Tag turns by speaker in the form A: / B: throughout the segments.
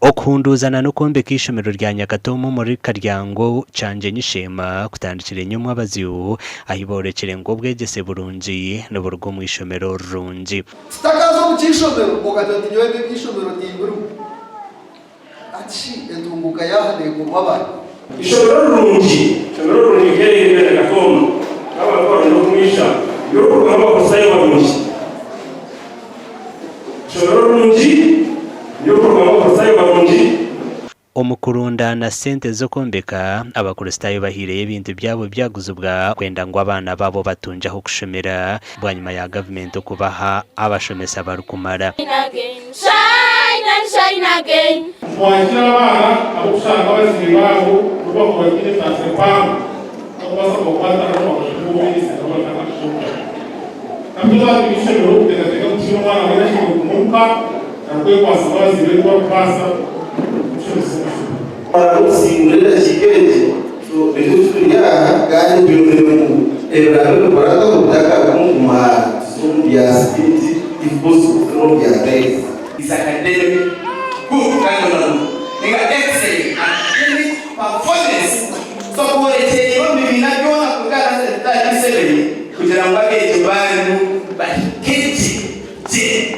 A: okunduzana no kombeka ishomero rya Nyakatomo muri Karyango canje nyishema kutandikira inyuma abaziyu ahiborekere ngo bwegese burungi no burgo mu ishomero rungi
B: stakazo mu cyishomero mugatatu nyowe bw'ishomero tinguru ati entunguka yahane ku mabara
C: ishomero rungi kere Nyakatomo abakora no kumwisha yo kugamba kosaye barungi ishomero rungi
A: Omukurunda na sente zo kombeka abakuristayo bahireye ibintu byabo byaguzubwa kwenda ngo abana babo batunja ho kushomera bwanyuma ya government kubaha abashomesa barukumara
D: shine again
C: mwakira abana abushaka bazibabo kuba ko bagire tasepamu basa ko kwata no kubiri se no takashuka kabila bishobora kutegeka kushira abana bari kumuka akwiye kwasaba zibiri kwa pasa
B: para usimulira chikeje so bezusuya kandi birumemu ebrahim baraka kudaka kumuma sumbia spirit if possible from the days is academic good kind of nigga excellent academic performance so kwa ite yo mimi najiona kugana sasa isebeli kugira ngo ageje bantu bakiti je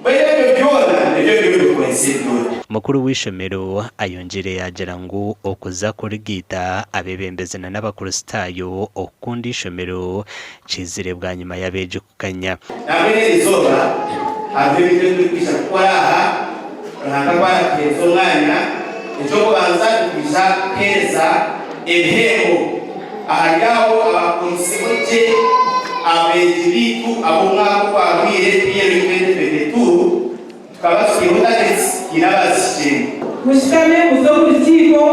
B: bene byona ebyo kwensibyo
A: mukuru w'ishomero ayongere yagera ngo okuza kuri gita abebembezana n'abakuristayo okundi ishomero cizire bwa nyuma yabeje kukanya
B: namene izoba abebite kwisha kwaraha ntakabana kezo mwanya icyo kubanza kwisha keza ebihembo ahajyaho abakonsiboje abejibitu abo mwako kwabwire Pierre Kende tukabasuye mutagetse kirabasije
E: mushikame muzobuziko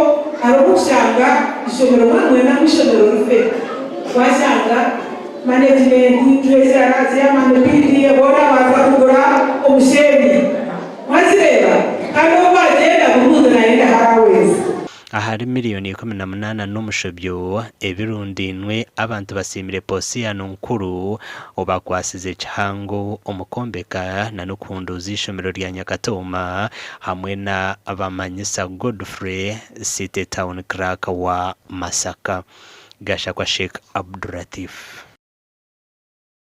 E: arokushanga ishomero mwana na ishomero rufe washanga management twesarazi ya management bora bazakugura umusheri mwazireba kandi bagenda guhuza naenda harawezi
A: ahari miliyoni 18 n'umushobyo ebirundinwe abantu basimire posiyano nkuru obakwasize cyango umukombeka na nukundu zishomero rya Nyakatoma hamwe na abamanyisa Godfrey City Town Crack wa Masaka gasha kwa Sheikh Abdulatif.